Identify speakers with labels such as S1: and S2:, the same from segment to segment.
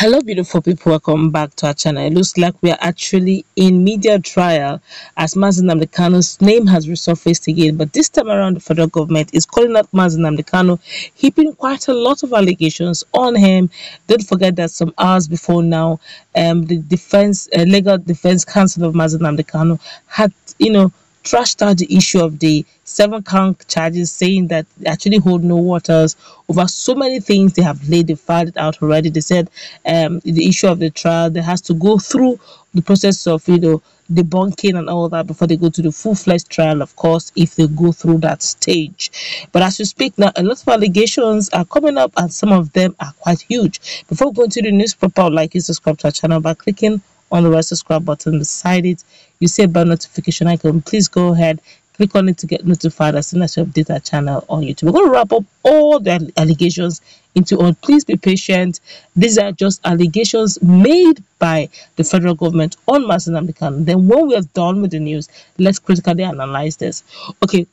S1: Hello, beautiful people. Welcome back to our channel. It looks like we are actually in media trial as Mazi Nnamdi Kanu's name has resurfaced again. But this time around, the federal government is calling out Mazi Nnamdi Kanu, heaping quite a lot of allegations on him. Don't forget that some hours before now, the legal defense counsel of Mazi Nnamdi Kanu had, trashed out the issue of the 7-count charges, saying that they actually hold no waters over so many things they have laid. They filed it out already. They said the issue of the trial, they has to go through the process of debunking and all that before they go to the full-fledged trial, of course, if they go through that stage. But as we speak now, a lot of allegations are coming up and some of them are quite huge. Before going to the news proper, I would like you to subscribe to our channel by clicking on the red subscribe button beside it. You see a bell notification icon. Please go ahead, click on it to get notified as soon as we update our channel on YouTube. We're going to wrap up all the allegations into one. Please be patient. These are just allegations made by the federal government on Mazi Nnamdi Kanu. Then when we are done with the news, let's critically analyze this. Okay.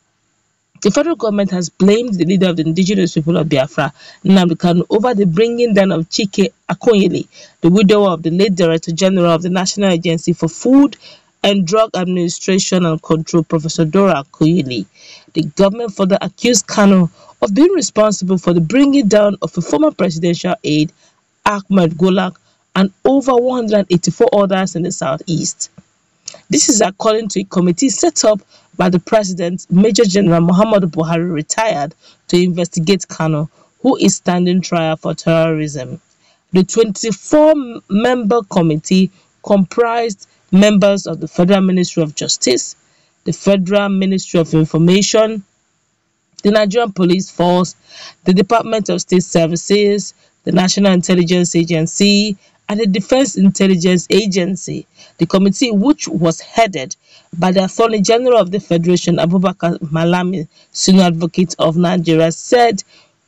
S1: The federal government has blamed the leader of the indigenous people of Biafra, Nnamdi Kanu, over the bringing down of Chike Akonyele, the widow of the late Director General of the National Agency for Food and Drug Administration and Control, Professor Dora Akonyele. The government further accused Kanu of being responsible for the bringing down of a former presidential aide, Ahmed Golak, and over 184 others in the southeast. This is according to a committee set up by the President, Major General Muhammadu Buhari, retired, to investigate Kanu, who is standing trial for terrorism. The 24-member committee comprised members of the Federal Ministry of Justice, the Federal Ministry of Information, the Nigerian Police Force, the Department of State Services, the National Intelligence Agency, and the Defense Intelligence Agency. The committee, which was headed by the Attorney General of the Federation, Abubakar Malami, Senior Advocate of Nigeria, said,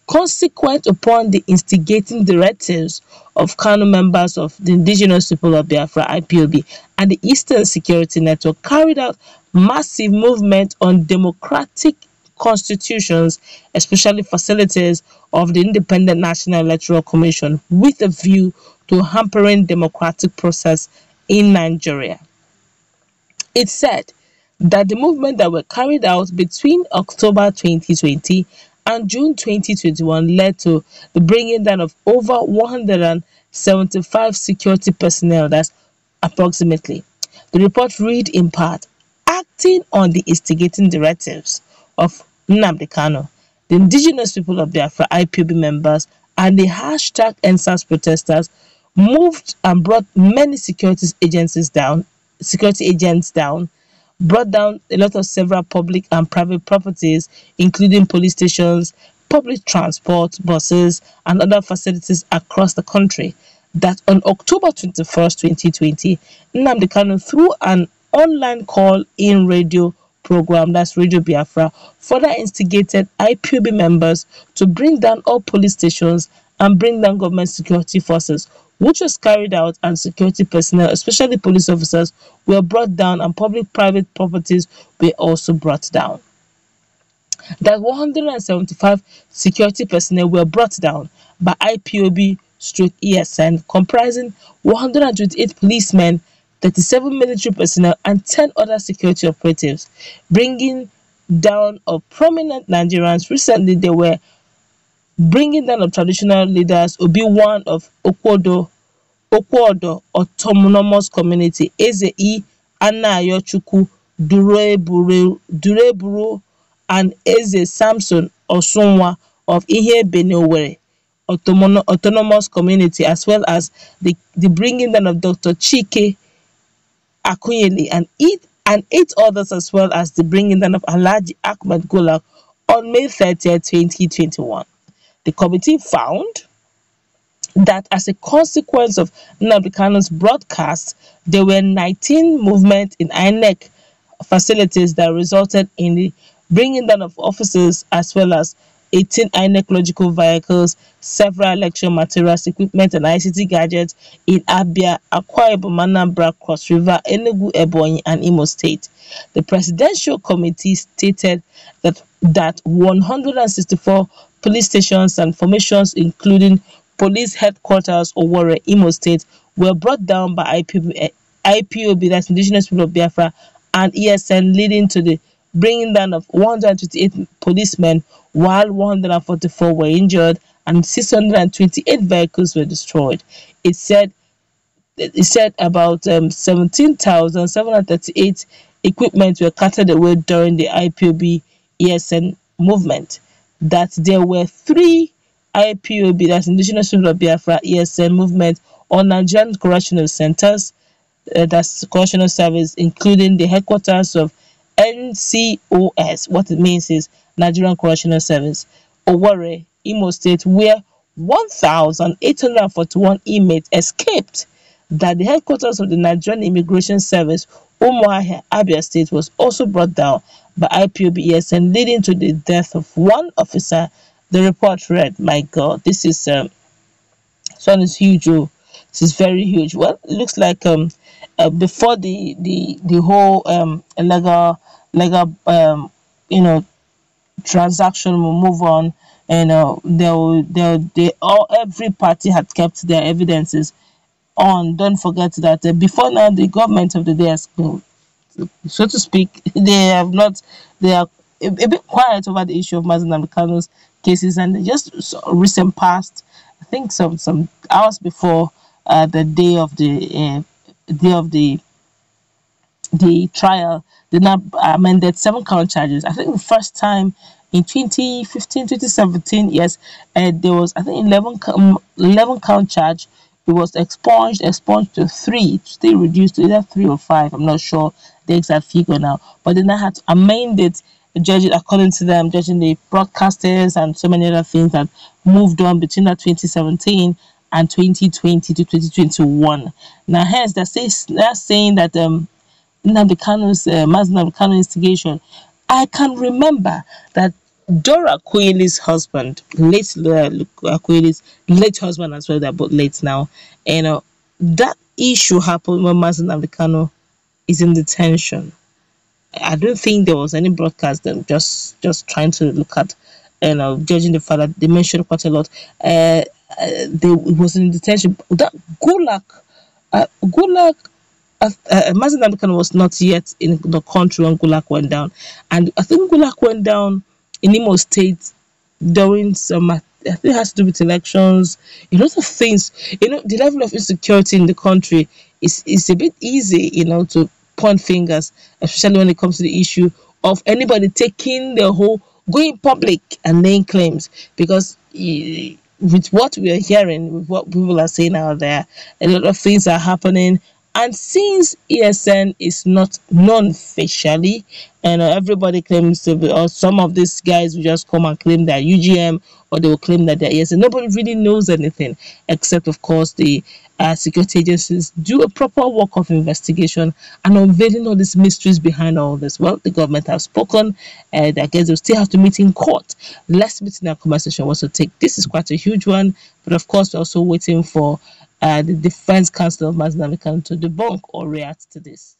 S1: consequent upon the instigating directives of Kanu, members of the indigenous people of Biafra, IPOB, and the Eastern Security Network carried out massive movement on democratic constitutions, especially facilities of the Independent National Electoral Commission, with a view to hampering democratic process in Nigeria. It said that the movement that were carried out between October 2020 and June 2021 led to the bringing down of over 175 security personnel. That's approximately. The report read in part, acting on the instigating directives of Nnamdi Kanu, the indigenous people of Biafra, IPOB members, and the hashtag EndSARS protesters moved and brought many security agents down, brought down a lot of several public and private properties, including police stations, public transport, buses, and other facilities across the country. That on October 21st, 2020, Nnamdi Kanu, through an online call-in radio program, that's Radio Biafra, further instigated IPOB members to bring down all police stations and bring down government security forces, which was carried out, and security personnel, especially police officers, were brought down, and public-private properties were also brought down. That 175 security personnel were brought down by IPOB/ESN, comprising 128 policemen, 37 military personnel, and 10 other security operatives, bringing down of prominent Nigerians. Recently, they were bringing down of traditional leaders, Obi-Wan of Okwodo Autonomous Community, Eze Anayochukwu Dureburu, and Eze Samson Osunwa of Ihe Benowere Autonomous Community, as well as the bringing down of Dr. Chike Akonyele and 8 others, as well as the bringing down of Alhaji Ahmed Golak on May 30th, 2021. The committee found that as a consequence of Nnamdi Kanu's broadcast, there were 19 movements in INEC facilities that resulted in the bringing down of officers, as well as 18 INEC logical vehicles, several election materials, equipment, and ICT gadgets in Abia, Akwa Ibom, Anambra, Cross River, Enugu, Ebonyi, and Imo State. The Presidential Committee stated that 164 police stations and formations, including police headquarters, Owerri, Imo State, were brought down by IPOB, that's Indigenous People of Biafra, and ESN, leading to the bringing down of 128 policemen, while 144 were injured and 628 vehicles were destroyed. It said about 17,738 equipment were carted away during the IPOB ESN movement. That there were 3 IPOB, that's Indigenous People of Biafra ESN movement, or Nigerian correctional centers, that's correctional service, including the headquarters of NCOS. What it means is Nigerian Correctional Service, Owerri, Imo State, where 1,841 inmates escaped. That the headquarters of the Nigerian Immigration Service, Umuahia, Abia State, was also brought down by IPOB ESN, leading to the death of 1 officer. The report read, "My God, this is this one is huge. Oh, this is very huge." Well, it looks like before the whole legal transaction will move on, and every party had kept their evidences on. Don't forget that before now, the government of the day has, so to speak, they are a bit quiet over the issue of Mazi Nnamdi Kanu's cases, and they just recent past, I think some hours before the day of the trial, they now amended 7 count charges. I think the first time in 2015, 2017, yes, there was, I think, 11 count charge. It was expunged to 3, still reduced to either 3 or 5. I'm not sure the exact figure now, but then I had to amend it, judge it according to them, judging the broadcasters and so many other things that moved on between that 2017 and 2020 to 2021. Now, hence, they're saying that Nnamdi Kanu's Mazi Nnamdi Kanu instigation. I can remember that Dora Akunyili's husband, late Akunyili's late husband as well, they're both late now, and that issue happened when Mazi Nnamdi Kanu is in detention. I don't think there was any broadcast, them just trying to look at, judging the fact that they mentioned quite a lot. It was in detention. That Gulag, Mazi Nnamdi Kanu was not yet in the country when Gulag went down, and I think Gulag went down in Imo State during some, I think it has to do with elections, a lot of things. The level of insecurity in the country is a bit easy, to point fingers, especially when it comes to the issue of anybody taking the whole, going public and laying claims, because with what we are hearing, with what people are saying out there, a lot of things are happening. And since ESN is not known facially, and everybody claims to be, or some of these guys will just come and claim they're UGM, or they will claim that they're ESN. Nobody really knows anything, except, of course, the security agencies do a proper work of investigation and unveiling all these mysteries behind all this. Well, the government has spoken, and I guess they'll still have to meet in court. Let's meet in our conversation. What's to take? This is quite a huge one, but of course, we're also waiting for the Defense Counsel of Mazi Nnamdi Kanu to debunk or react to this.